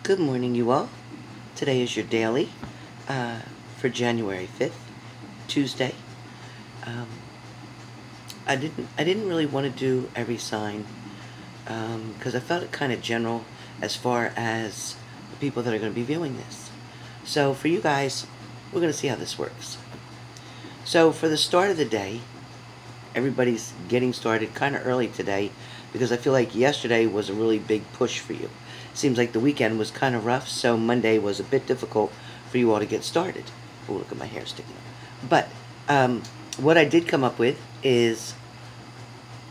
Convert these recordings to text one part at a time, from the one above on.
Good morning, you all. Today is your daily for January 5th, Tuesday. Um, I didn't really want to do every sign because I felt it kind of general as far as the people that are going to be viewing this. So for you guys, we're going to see how this works. So for the start of the day, everybody's getting started kind of early today because I feel like yesterday was a really big push for you. Seems like the weekend was kind of rough, so Monday was a bit difficult for you all to get started. Oh, look at my hair sticking up. But what I did come up with is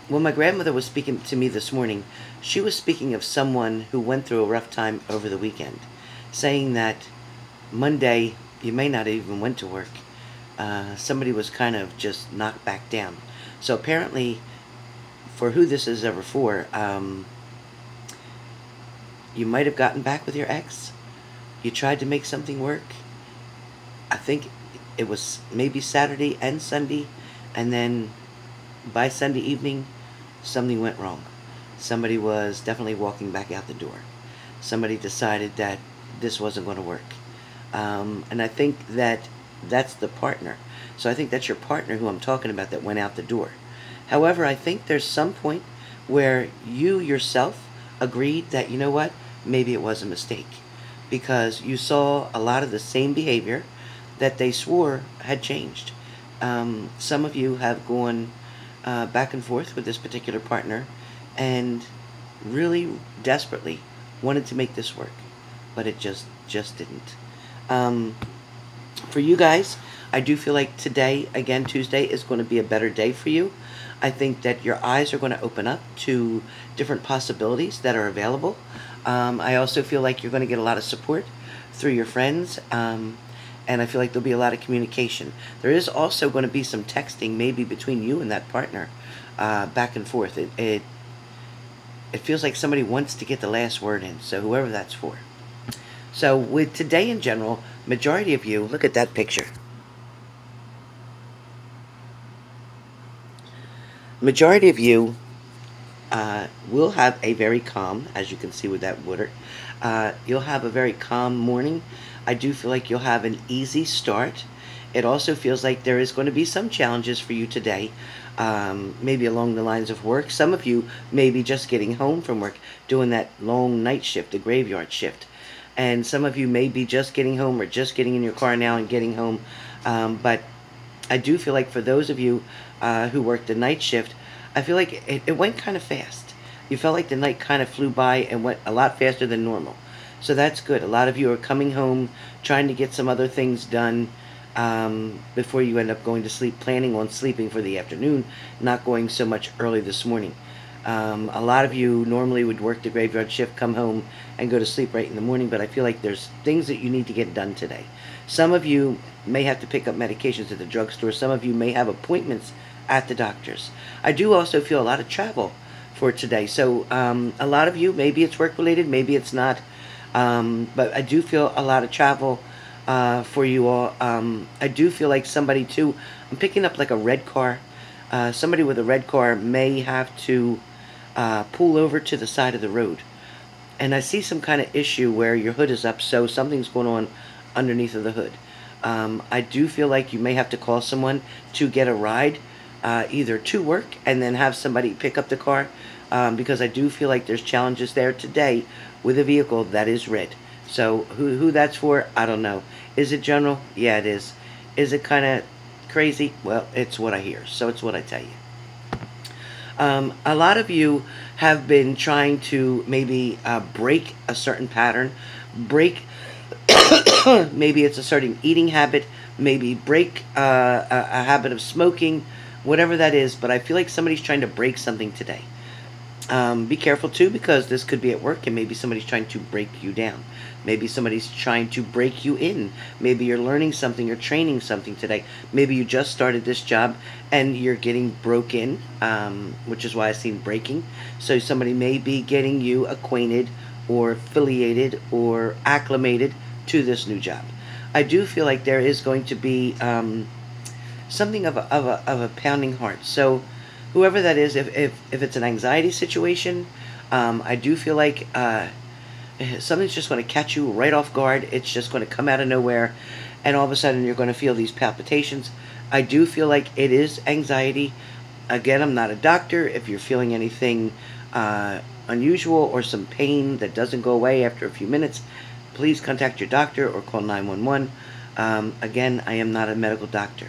when my grandmother was speaking to me this morning, she was speaking of someone who went through a rough time over the weekend, saying that Monday you may not even went to work. Somebody was kind of just knocked back down. So apparently, for who this is ever for, you might have gotten back with your ex. You tried to make something work. I think it was maybe Saturday and Sunday, and then by Sunday evening, something went wrong. Somebody was definitely walking back out the door. Somebody decided that this wasn't going to work. And I think that that's the partner. So I think that's your partner who I'm talking about that went out the door. However, I think there's some point where you yourself agreed that, you know what, maybe it was a mistake. Because you saw a lot of the same behavior that they swore had changed. Some of you have gone back and forth with this particular partner and really desperately wanted to make this work. But it just didn't. For you guys, I do feel like today, again, Tuesday, is going to be a better day for you. I think that your eyes are going to open up to different possibilities that are available. I also feel like you're going to get a lot of support through your friends, and I feel like there'll be a lot of communication. There is also going to be some texting, maybe between you and that partner, back and forth. It feels like somebody wants to get the last word in, so whoever that's for. So with today in general, majority of you, look at that picture. Majority of you will have a very calm, as you can see with that water, you'll have a very calm morning. I do feel like you'll have an easy start. It also feels like there is going to be some challenges for you today, maybe along the lines of work. Some of you may be just getting home from work, doing that long night shift, the graveyard shift. And some of you may be just getting home or just getting in your car now and getting home. But I do feel like for those of you who work the night shift, I feel like it went kind of fast. You felt like the night kind of flew by and went a lot faster than normal. So that's good. A lot of you are coming home, trying to get some other things done before you end up going to sleep, planning on sleeping for the afternoon, not going so much early this morning. A lot of you normally would work the graveyard shift, come home, and go to sleep right in the morning, but I feel like there's things that you need to get done today. Some of you may have to pick up medications at the drugstore. Some of you may have appointments at the doctor's. I do also feel a lot of travel for today. So a lot of you, maybe it's work-related, maybe it's not, but I do feel a lot of travel for you all. I do feel like somebody, too, I'm picking up like a red car. Somebody with a red car may have to pull over to the side of the road. And I see some kind of issue where your hood is up, so something's going on underneath of the hood. I do feel like you may have to call someone to get a ride, either to work and then have somebody pick up the car, because I do feel like there's challenges there today with a vehicle that is red. So who that's for, I don't know. Is it general? Yeah, it is. Is it kind of crazy? Well, it's what I hear, so it's what I tell you. A lot of you have been trying to maybe break a certain pattern, break maybe it's a certain eating habit, maybe break a habit of smoking, whatever that is, but I feel like somebody's trying to break something today. Be careful too, because this could be at work and maybe somebody's trying to break you down. Maybe somebody's trying to break you in. Maybe you're learning something or training something today. Maybe you just started this job and you're getting broke in, which is why I seen breaking. So somebody may be getting you acquainted or affiliated or acclimated to this new job. I do feel like there is going to be something of a pounding heart. So whoever that is, if it's an anxiety situation, I do feel like something's just going to catch you right off guard. It's just going to come out of nowhere, and all of a sudden you're going to feel these palpitations. I do feel like it is anxiety. Again, I'm not a doctor. If you're feeling anything unusual or some pain that doesn't go away after a few minutes, please contact your doctor or call 911. Again, I am not a medical doctor,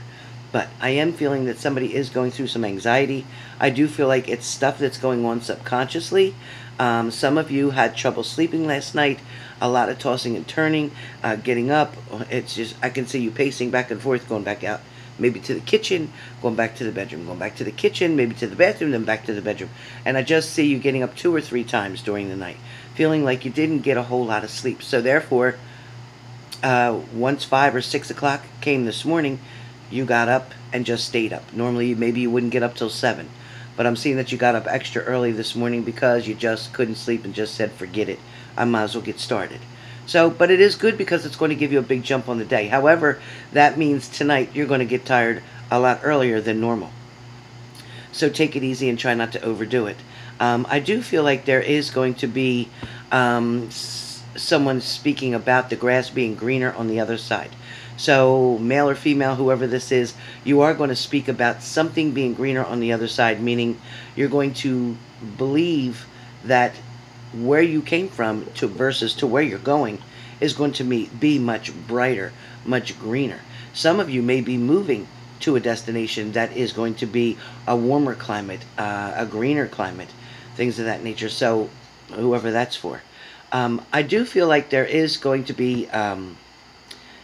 but I am feeling that somebody is going through some anxiety. I do feel like it's stuff that's going on subconsciously. Some of you had trouble sleeping last night, a lot of tossing and turning, getting up. It's just, I can see you pacing back and forth, going back out, maybe to the kitchen, going back to the bedroom, going back to the kitchen, maybe to the bathroom, then back to the bedroom. And I just see you getting up 2 or 3 times during the night, feeling like you didn't get a whole lot of sleep. So therefore, once 5 or 6 o'clock came this morning, you got up and just stayed up. Normally, maybe you wouldn't get up till 7. But I'm seeing that you got up extra early this morning because you just couldn't sleep and just said, forget it, I might as well get started. So, but it is good because it's going to give you a big jump on the day. However, that means tonight you're going to get tired a lot earlier than normal. So take it easy and try not to overdo it. I do feel like there is going to be someone speaking about the grass being greener on the other side. So male or female, whoever this is, you are going to speak about something being greener on the other side, meaning you're going to believe that where you came from to versus to where you're going is going to be much brighter, much greener. Some of you may be moving to a destination that is going to be a warmer climate, a greener climate, things of that nature. So whoever that's for. I do feel like there is going to be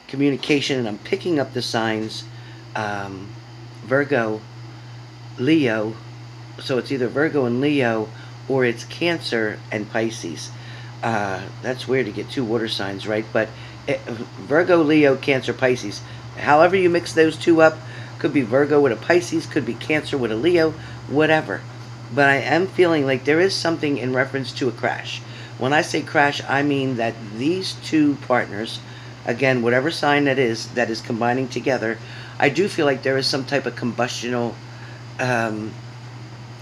communication, and I'm picking up the signs Virgo, Leo. So it's either Virgo and Leo, or it's Cancer and Pisces. That's weird to get 2 water signs, right? But Virgo, Leo, Cancer, Pisces. However you mix those 2 up, could be Virgo with a Pisces, could be Cancer with a Leo, whatever. But I am feeling like there is something in reference to a crash. When I say crash, I mean that these 2 partners, again, whatever sign that is combining together, I do feel like there is some type of combustional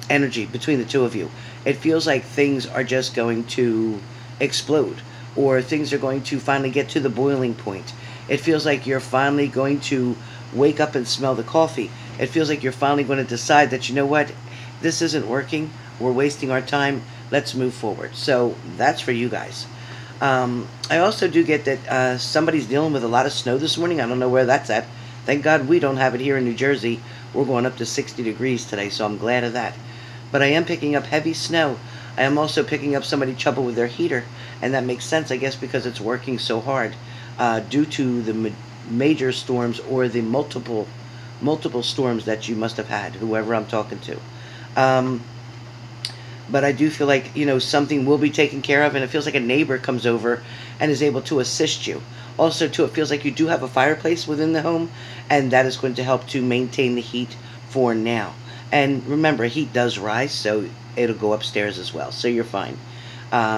energy between the 2 of you. It feels like things are just going to explode, or things are going to finally get to the boiling point. It feels like you're finally going to wake up and smell the coffee. It feels like you're finally going to decide that, you know what, this isn't working, we're wasting our time, let's move forward. So that's for you guys. I also do get that somebody's dealing with a lot of snow this morning. I don't know where that's at. Thank God we don't have it here in New Jersey. We're going up to 60 degrees today, so I'm glad of that. But I am picking up heavy snow. I am also picking up somebody trouble with their heater, and that makes sense, I guess, because it's working so hard due to the major storms or the multiple storms that you must have had, whoever I'm talking to. But I do feel like, you know, something will be taken care of, and it feels like a neighbor comes over and is able to assist you. Also, too, it feels like you do have a fireplace within the home, and that is going to help to maintain the heat for now. And remember, heat does rise, so it'll go upstairs as well, so you're fine.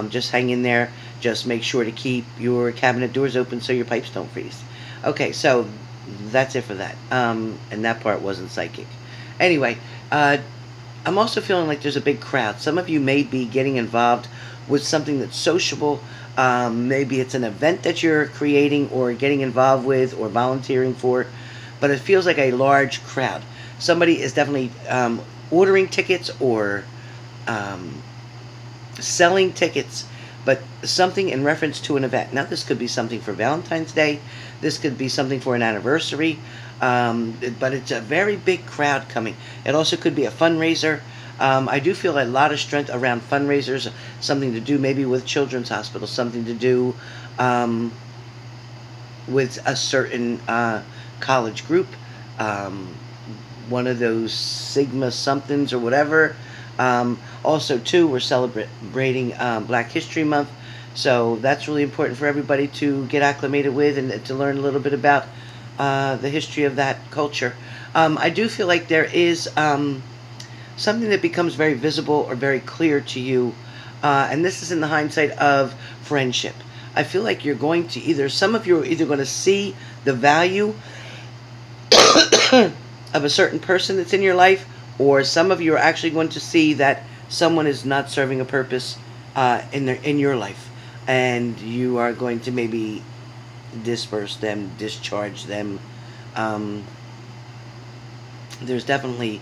Just hang in there. Just make sure to keep your cabinet doors open so your pipes don't freeze. Okay, so that's it for that. And that part wasn't psychic. Anyway, I'm also feeling like there's a big crowd. Some of you may be getting involved with something that's sociable. Maybe it's an event that you're creating or getting involved with or volunteering for, but it feels like a large crowd. Somebody is definitely ordering tickets or selling tickets, but something in reference to an event. Now, this could be something for Valentine's Day. This could be something for an anniversary, but it's a very big crowd coming. It also could be a fundraiser. I do feel a lot of strength around fundraisers, something to do maybe with Children's Hospital, something to do with a certain college group, one of those Sigma somethings or whatever. Also, too, we're celebrating Black History Month, so that's really important for everybody to get acclimated with and to learn a little bit about the history of that culture. I do feel like there is something that becomes very visible or very clear to you, and this is in the hindsight of friendship. I feel like you're going to some of you are either going to see the value of a certain person that's in your life, or some of you are actually going to see that someone is not serving a purpose in your life. and you are going to maybe disperse them, discharge them. Um, there's definitely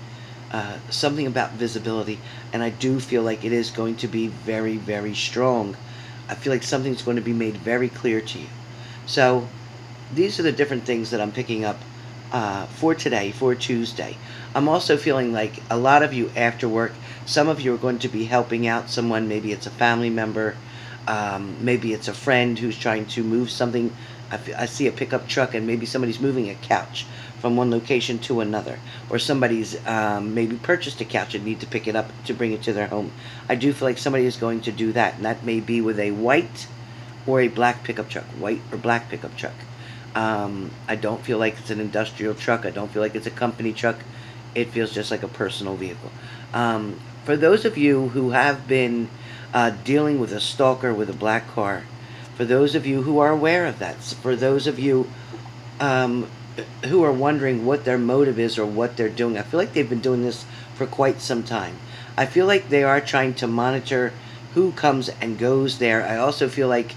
something about visibility, and I do feel like it is going to be very, very strong. I feel like something's going to be made very clear to you. So these are the different things that I'm picking up for today, for Tuesday. I'm also feeling like a lot of you after work, some of you are going to be helping out someone. Maybe it's a family member, maybe it's a friend who's trying to move something. I see a pickup truck, and maybe somebody's moving a couch from one location to another, or somebody's maybe purchased a couch and need to pick it up to bring it to their home. I do feel like somebody is going to do that, and that may be with a white or a black pickup truck, white or black pickup truck. I don't feel like it's an industrial truck. I don't feel like it's a company truck. It feels just like a personal vehicle. For those of you who have been dealing with a stalker with a black car, for those of you who are aware of that, for those of you who are wondering what their motive is or what they're doing, I feel like they've been doing this for quite some time. I feel like they are trying to monitor who comes and goes there. I also feel like,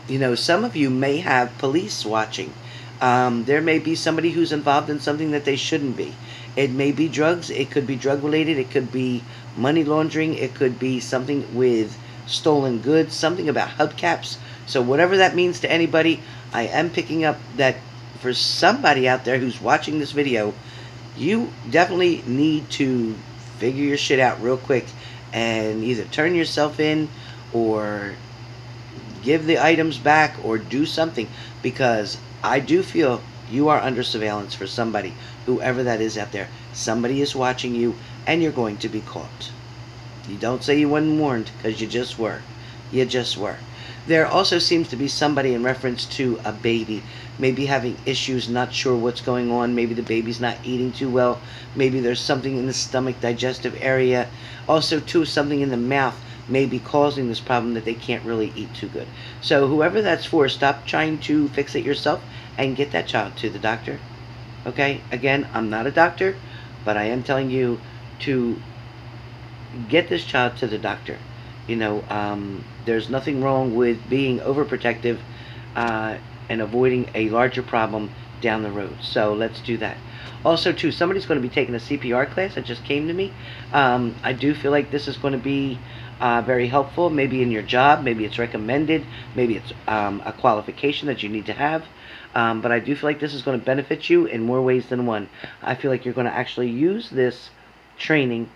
you know, some of you may have police watching. There may be somebody who's involved in something that they shouldn't be. It may be drugs. It could be drug related. It could be money laundering. It could be something with stolen goods, something about hubcaps. So whatever that means to anybody, I am picking up that for somebody out there who's watching this video, you definitely need to figure your shit out real quick and either turn yourself in or give the items back or do something, because I do feel you are under surveillance for somebody, whoever that is out there. Somebody is watching you, and you're going to be caught. You don't say you weren't warned, because you just were. You just were. There also seems to be somebody in reference to a baby, maybe having issues, not sure what's going on. Maybe the baby's not eating too well. Maybe there's something in the stomach, digestive area. Also, too, something in the mouth may be causing this problem that they can't really eat too good. So whoever that's for, stop trying to fix it yourself and get that child to the doctor. Okay? Again, I'm not a doctor, but I am telling you to get this child to the doctor. You know, there's nothing wrong with being overprotective and avoiding a larger problem down the road. So let's do that. Also, too, somebody's going to be taking a CPR class that just came to me. I do feel like this is going to be very helpful, maybe in your job. Maybe it's recommended. Maybe it's a qualification that you need to have. But I do feel like this is going to benefit you in more ways than one. I feel like you're going to actually use this training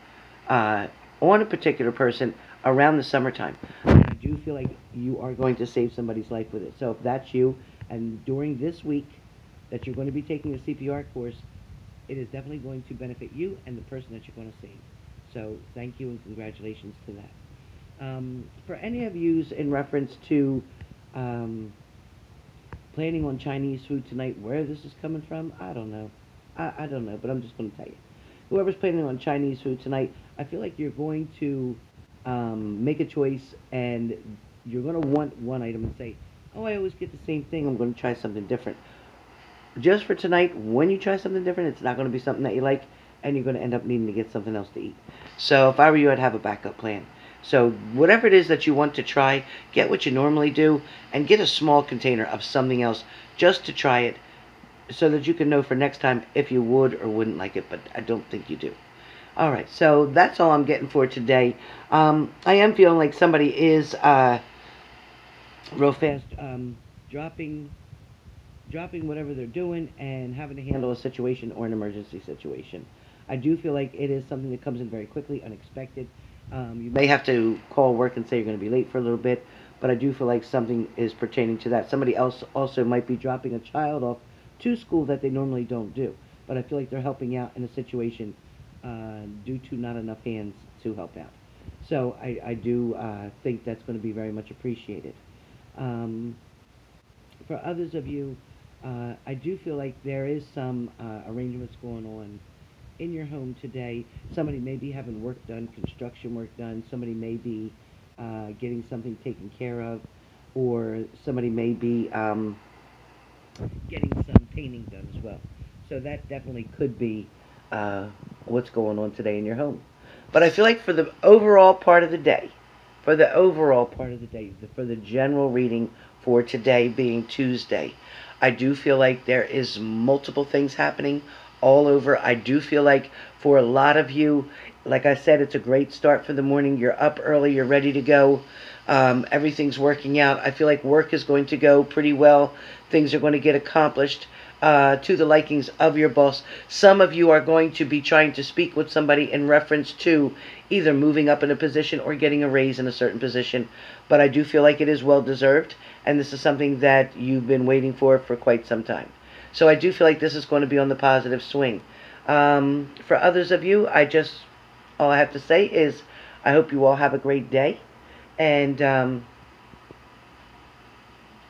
on a particular person around the summertime. I do feel like you are going to save somebody's life with it. So if that's you, and during this week that you're going to be taking a CPR course, it is definitely going to benefit you and the person that you're going to save. So thank you and congratulations to that. For any of you in reference to planning on Chinese food tonight, where this is coming from, I don't know. I don't know, but I'm just going to tell you. Whoever's planning on Chinese food tonight, I feel like you're going to make a choice, and you're going to want one item and say, oh, I always get the same thing, I'm going to try something different. Just for tonight, when you try something different, it's not going to be something that you like, and you're going to end up needing to get something else to eat. So if I were you, I'd have a backup plan. So whatever it is that you want to try, get what you normally do, and get a small container of something else just to try it, so that you can know for next time if you would or wouldn't like it, but I don't think you do. Alright, so that's all I'm getting for today. I am feeling like somebody is real fast dropping whatever they're doing and having to handle a situation or an emergency situation. I do feel like it is something that comes in very quickly, unexpected. You may have to call work and say you're going to be late for a little bit, but I do feel like something is pertaining to that. Somebody else also might be dropping a child off to school that they normally don't do, but I feel like they're helping out in a situation due to not enough hands to help out. So I do think that's going to be very much appreciated. For others of you, I do feel like there is some arrangements going on in your home today. Somebody may be having work done, construction work done. Somebody may be getting something taken care of, or somebody may be getting some painting done as well. So that definitely could be what's going on today in your home. But I feel like for the overall part of the day, for the overall part of the day, for the general reading for today being Tuesday, I do feel like there is multiple things happening all over. I do feel like for a lot of you, like I said, it's a great start for the morning. You're up early, you're ready to go. Everything's working out. I feel like work is going to go pretty well. Things are going to get accomplished to the likings of your boss. Some of you are going to be trying to speak with somebody in reference to either moving up in a position or getting a raise in a certain position. But I do feel like it is well deserved, and this is something that you've been waiting for quite some time. So I do feel like this is going to be on the positive swing. For others of you, all I have to say is I hope you all have a great day. And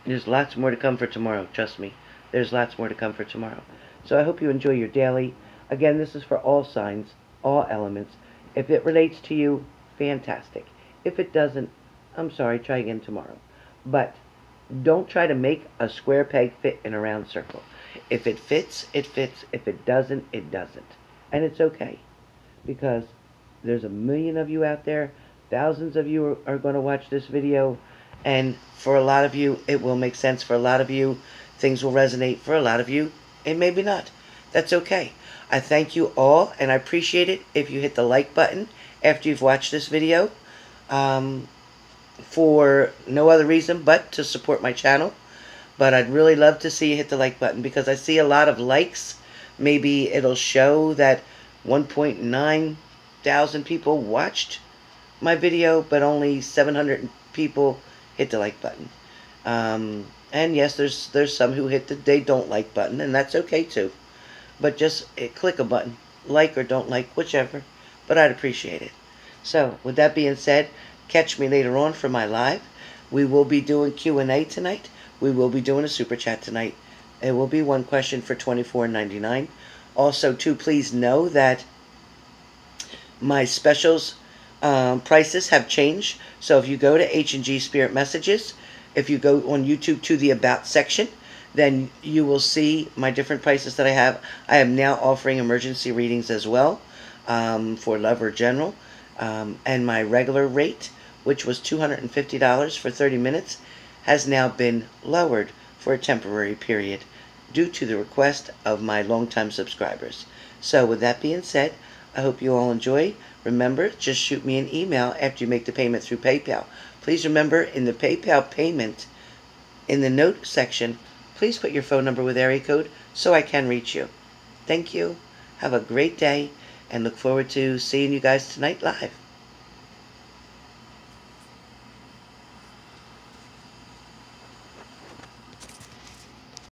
there's lots more to come for tomorrow. Trust me. There's lots more to come for tomorrow. So I hope you enjoy your daily. Again, this is for all signs, all elements. If it relates to you, fantastic. If it doesn't, I'm sorry, try again tomorrow. But don't try to make a square peg fit in a round circle. If it fits, it fits. If it doesn't, it doesn't. And it's okay. Because there's a million of you out there. Thousands of you are going to watch this video, and for a lot of you, it will make sense. For a lot of you, things will resonate. For a lot of you, it maybe not. That's okay. I thank you all, and I appreciate it if you hit the like button after you've watched this video, for no other reason but to support my channel. But I'd really love to see you hit the like button, because I see a lot of likes. Maybe it'll show that 1.9 thousand people watched my video, but only 700 people hit the like button. And yes, there's some who hit the they don't like button, and that's okay too. But just click a button, like or don't like, whichever. But I'd appreciate it. So with that being said, catch me later on for my live. We will be doing Q&A tonight. We will be doing a super chat tonight. It will be one question for $24.99. Also, too, please know that my specials prices have changed. So if you go to H&G Spirit Messages, if you go on YouTube to the About section, then you will see my different prices that I have. I am now offering emergency readings as well, for love or general. And my regular rate, which was $250 for 30 minutes, has now been lowered for a temporary period due to the request of my longtime subscribers. So with that being said, I hope you all enjoy. Remember, just shoot me an email after you make the payment through PayPal. Please remember, in the PayPal payment, in the note section, please put your phone number with area code so I can reach you. Thank you. Have a great day, and look forward to seeing you guys tonight live.